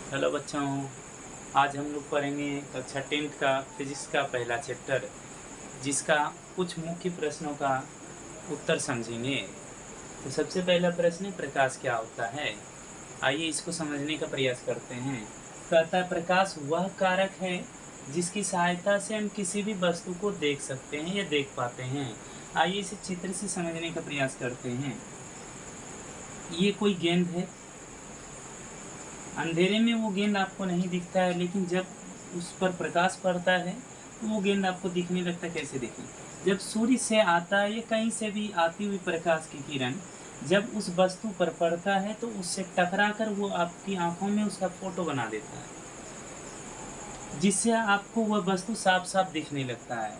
Hello बच्चों, आज हम लोग पढ़ेंगे कक्षा 10th का फिजिक्स का पहला चैप्टर, जिसका कुछ मुख्य प्रश्नों का उत्तर समझेंगे। तो सबसे पहला प्रश्न है, प्रकाश क्या होता है। आइए इसको समझने का प्रयास करते हैं। कहता है, प्रकाश वह कारक है जिसकी सहायता से हम किसी भी वस्तु को देख सकते हैं या देख पाते हैं। आइए इसे चित्र से समझने का प्रयास करते हैं। ये कोई गेंद है। अंधेरे में वो गेंद आपको नहीं दिखता है, लेकिन जब उस पर प्रकाश पड़ता है तो वो गेंद आपको दिखने लगता है। कैसे देखें, जब सूर्य से आता है या कहीं से भी आती हुई प्रकाश की किरण जब उस वस्तु पर पड़ता है तो उससे टकराकर वो आपकी आंखों में उसका फोटो बना देता है, जिससे आपको वह वस्तु साफ साफ दिखने लगता है।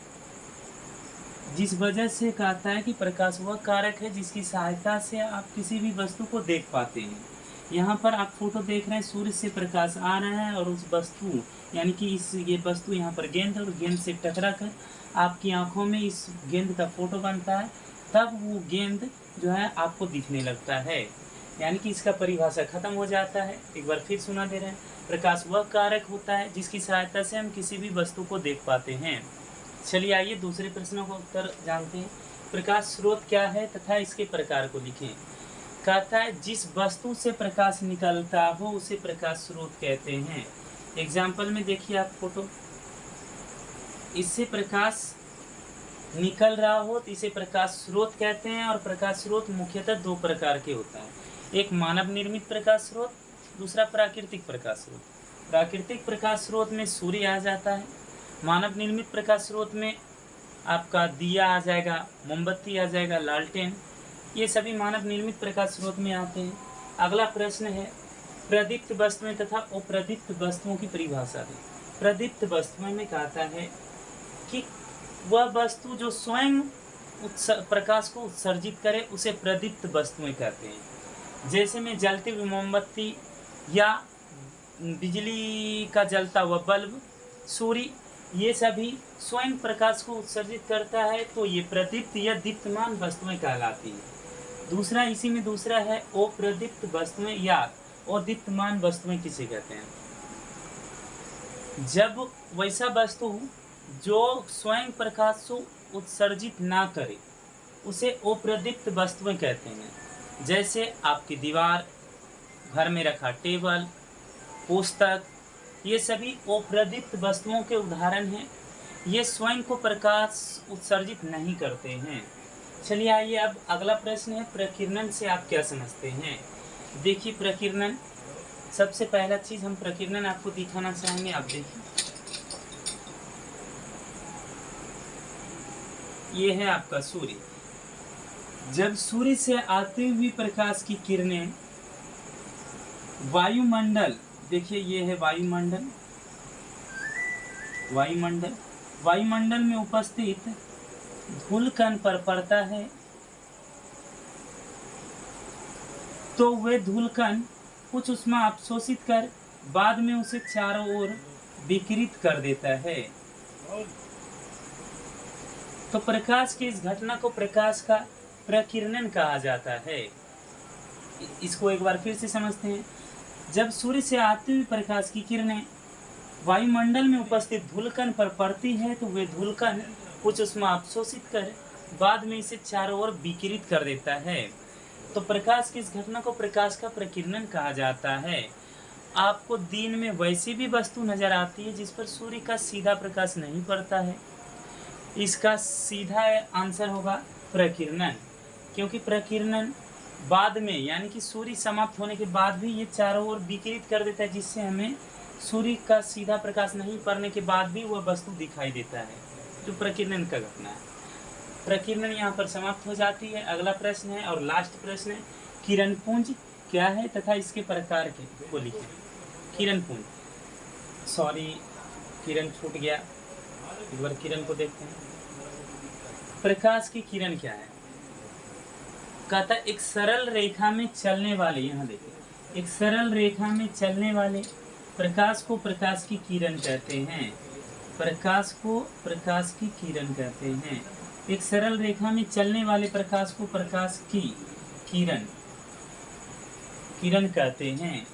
जिस वजह से कहता है कि प्रकाश वह कारक है जिसकी सहायता से आप किसी भी वस्तु को देख पाते हैं। यहाँ पर आप फोटो देख रहे हैं, सूर्य से प्रकाश आ रहा है और उस वस्तु यानी कि ये वस्तु यहाँ पर गेंद है और गेंद से टकरा कर आपकी आंखों में इस गेंद का फोटो बनता है। तब वो गेंद जो है आपको दिखने लगता है, यानी कि इसका परिभाषा खत्म हो जाता है। एक बार फिर सुना दे रहे हैं, प्रकाश वह कारक होता है जिसकी सहायता से हम किसी भी वस्तु को देख पाते हैं। चलिए आइए दूसरे प्रश्नों का उत्तर जानते हैं। प्रकाश स्रोत क्या है तथा इसके प्रकार को लिखें। कहता है, जिस वस्तु से प्रकाश निकलता हो उसे प्रकाश स्रोत कहते हैं। एग्जाम्पल में देखिए आप फोटो, इससे प्रकाश निकल रहा हो तो इसे प्रकाश स्रोत कहते हैं। और प्रकाश स्रोत मुख्यतः दो प्रकार के होता है, एक मानव निर्मित प्रकाश स्रोत, दूसरा प्राकृतिक प्रकाश स्रोत। प्राकृतिक प्रकाश स्रोत में सूर्य आ जाता है, मानव निर्मित प्रकाश स्रोत में आपका दिया आ जाएगा, मोमबत्ती आ जाएगा, लालटेन, ये सभी मानव निर्मित प्रकाश स्रोत में आते हैं। अगला प्रश्न है, प्रदीप्त वस्तुएं तथा अप्रदीप्त वस्तुओं की परिभाषा दें। प्रदीप्त वस्तुएं में कहता है कि वह वस्तु जो स्वयं प्रकाश को उत्सर्जित करे उसे प्रदीप्त वस्तुएं कहते हैं। जैसे में जलती हुई मोमबत्ती या बिजली का जलता हुआ बल्ब, सूर्य, ये सभी स्वयं प्रकाश को उत्सर्जित करता है, तो ये प्रदीप्त या दीप्तमान वस्तुएं कहलाती है। दूसरा इसी में दूसरा है, अप्रदीप्त वस्तुएं या अदीप्तमान वस्तुएं किसे कहते हैं। जब वैसा वस्तु जो स्वयं प्रकाश को उत्सर्जित ना करे उसे अप्रदीप्त वस्तुएं कहते हैं। जैसे आपकी दीवार, घर में रखा टेबल, पुस्तक, ये सभी अप्रदीप्त वस्तुओं के उदाहरण हैं। ये स्वयं को प्रकाश उत्सर्जित नहीं करते हैं। चलिए आइए अब अगला प्रश्न है, प्रकीर्णन से आप क्या समझते हैं। देखिए प्रकीर्णन, सबसे पहला चीज हम प्रकीर्णन आपको दिखाना चाहेंगे। आप देखिए, ये है आपका सूर्य। जब सूर्य से आती हुई प्रकाश की किरणें वायुमंडल, देखिए ये है वायुमंडल, वायुमंडल में उपस्थित धूलकण पर पड़ता है तो वे धूलकण कुछ ऊष्मा अवशोषित कर बाद में उसे चारों ओर विकिरित कर देता है। तो प्रकाश की इस घटना को प्रकाश का प्रकीर्णन कहा जाता है। इसको एक बार फिर से समझते हैं। जब सूर्य से आती हुई प्रकाश की किरणें वायुमंडल में उपस्थित धूलकण पर पड़ती है तो वे धूलकण कुछ ऊष्मा अवशोषित कर बाद में इसे चारों ओर विकिरित कर देता है। तो प्रकाश की इस घटना को प्रकाश का प्रकीर्णन कहा जाता है। आपको दिन में वैसी भी वस्तु नजर आती है जिस पर सूर्य का सीधा प्रकाश नहीं पड़ता है, इसका सीधा आंसर होगा प्रकीर्णन। क्योंकि प्रकीर्णन बाद में यानी कि सूर्य समाप्त होने के बाद भी ये चारों ओर विकिरित कर देता है, जिससे हमें सूर्य का सीधा प्रकाश नहीं पड़ने के बाद भी वह वस्तु दिखाई देता है, जो प्रकीर्णन का घटना है। प्रकीर्णन यहाँ पर समाप्त हो जाती है। अगला प्रश्न है और लास्ट प्रश्न है, किरणपुंज क्या है तथा इसके प्रकार के को लिखें। किरणपुंज, सॉरी किरण छूट गया, एक बार किरण को देखते हैं। प्रकाश की किरण क्या है। कहता है, एक सरल रेखा में चलने वाले, यहाँ देखिए, एक सरल रेखा में चलने वाले प्रकाश को प्रकाश की किरण कहते हैं। प्रकाश को प्रकाश की किरण कहते हैं। एक सरल रेखा में चलने वाले प्रकाश को प्रकाश की किरण कहते हैं।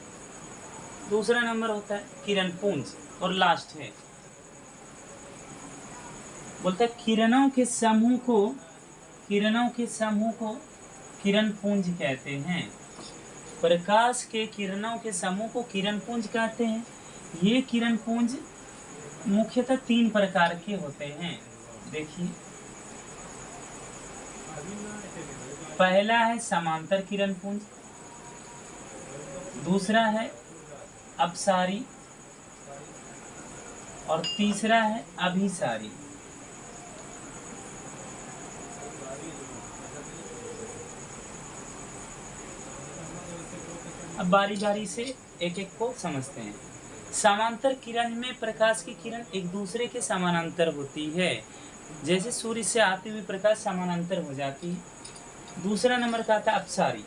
दूसरा नंबर होता है किरण पुंज, और लास्ट है बोलता है किरणों के समूह को किरण पुंज कहते हैं। प्रकाश के किरणों के समूह को किरण पुंज कहते हैं। ये किरण पुंज मुख्यतः 3 प्रकार के होते हैं। देखिए, पहला है समांतर किरण पुंज, दूसरा है अपसारी, और तीसरा है अभिसारी। अब बारी बारी से एक एक को समझते हैं। समांतर किरण में प्रकाश की किरण एक दूसरे के समानांतर होती है, जैसे सूर्य से आती हुई प्रकाश समानांतर हो जाती है। दूसरा नंबर का आता है अपसारी।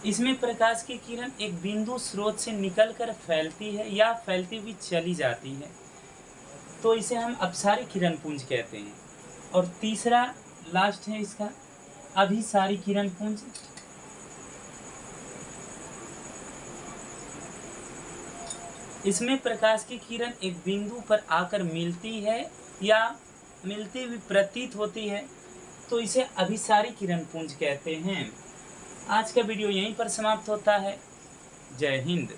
इसमें प्रकाश की किरण एक बिंदु स्रोत से निकलकर फैलती है या फैलती हुई चली जाती है, तो इसे हम अपसारी किरण पुंज कहते हैं। और तीसरा लास्ट है इसका अभिसारी किरण पुंज। इसमें प्रकाश की किरण एक बिंदु पर आकर मिलती है या मिलती हुई प्रतीत होती है, तो इसे अभिसारी किरण पुंज कहते हैं। आज का वीडियो यहीं पर समाप्त होता है। जय हिंद।